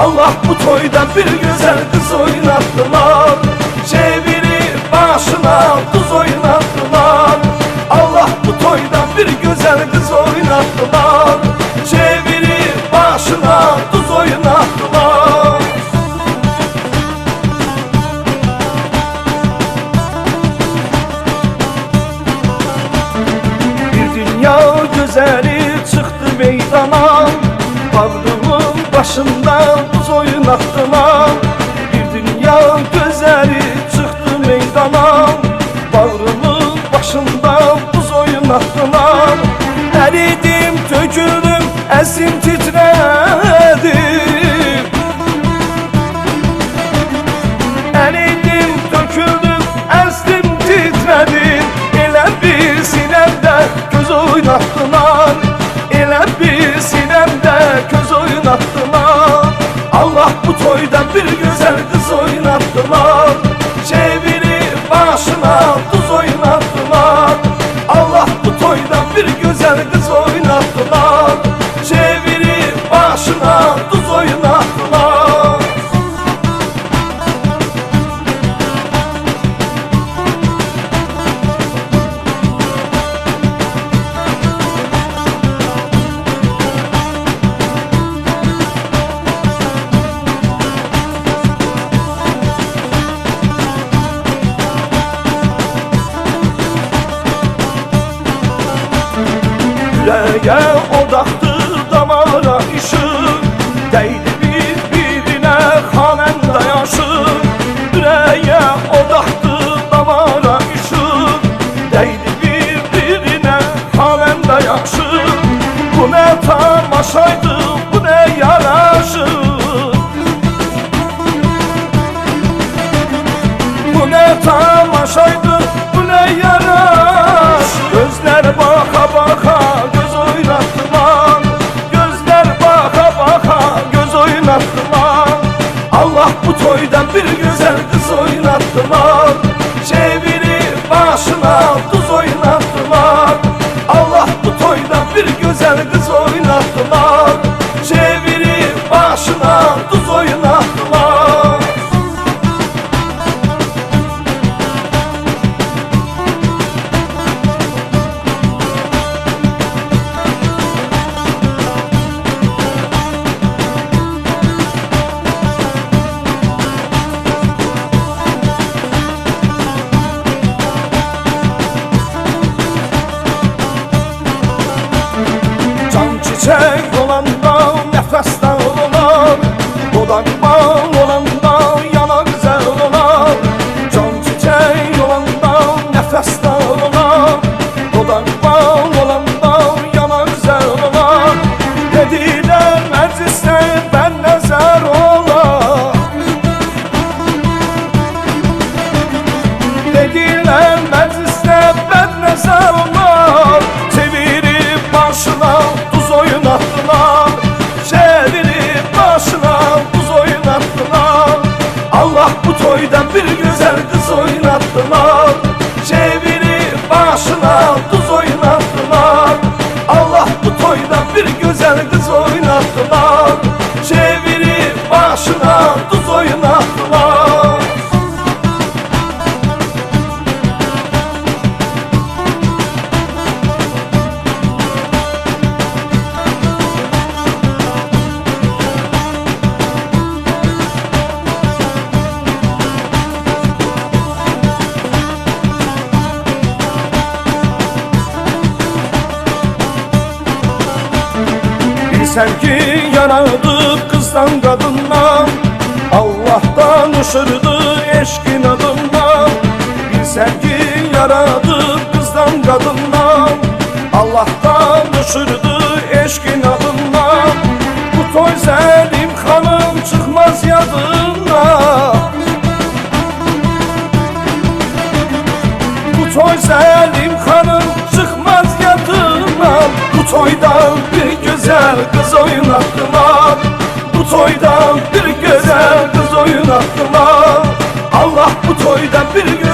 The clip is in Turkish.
Allah bu toyda bir güzel kız oynattılar. Çevirip başına tuz oynattılar. Allah bu toyda bir güzel kız oynattılar. Çevirip başına tuz oynattılar. Bir dünya güzeli çıktı meydana. Bağrımın başında tuz oynattılar. Bir dünya güzeli çıktı meydana. Bağrımın başında tuz oynattılar. Eridim, töküldüm, esim titredim. Eridim, töküldüm, esim titredim. Elə bir sinemde göz oynattılar. Elə bir sinemde göz oynattılar. Allah bu toyda bir güzel kız oynattılar. Çevirip başına tuz oynattılar. Allah bu toyda bir güzel kız oynattılar. Çevirip başına tuz oynattılar. Yüreğe odaktır, damara ışık, değdi birbirine hanende yaşık. Yüreğe odaktır, damara ışık, değdi birbirine hanende yaşık. Bu ne tamaşaydı, bu ne yaraşık. Bu ne tamaşaydı, bu ne yaraşık. Gözler baka baka göz oynattılar. Gözler baka baka göz oynattılar. Allah bu toydan bir güzel kız oynattılar. Çevirip başına tuz oynattılar. Allah bu toydan bir güzel kız oynattılar. Çevirip başına tuz oynattılar. Çiçek olanda nefes dağılar, odak bağ olanda yana güzel olar. Can çiçek olanda nefes dağılar, odak bağ olanda yana güzel olar. Dediler mecliste ben nezer olar. Dediler mecliste ben nezer olar. Çevirip başına tuz oynattılar. Çevirip başına tuz oynattılar. Allah bu toydan bir güzel kız oynattılar. Çevirip başına tuz oynattılar. Allah bu toydan bir güzel kız oynattılar. Çevirip başına tuz oynattılar. Sevgi yaradı kızdan kadından, Allah'tan ışırdı eşkin adından. Bir sevgi yaradı kızdan kadından, Allah'tan ışırdı eşkin adından. Bu toy Selim hanım çıkmaz yadından. Bu toy Selim hanım çıkmaz yadından. Bu toydan bir güzel kız oynattılar. Bu toydan bir güzel kız oynattılar. Allah bu toydan bir güzel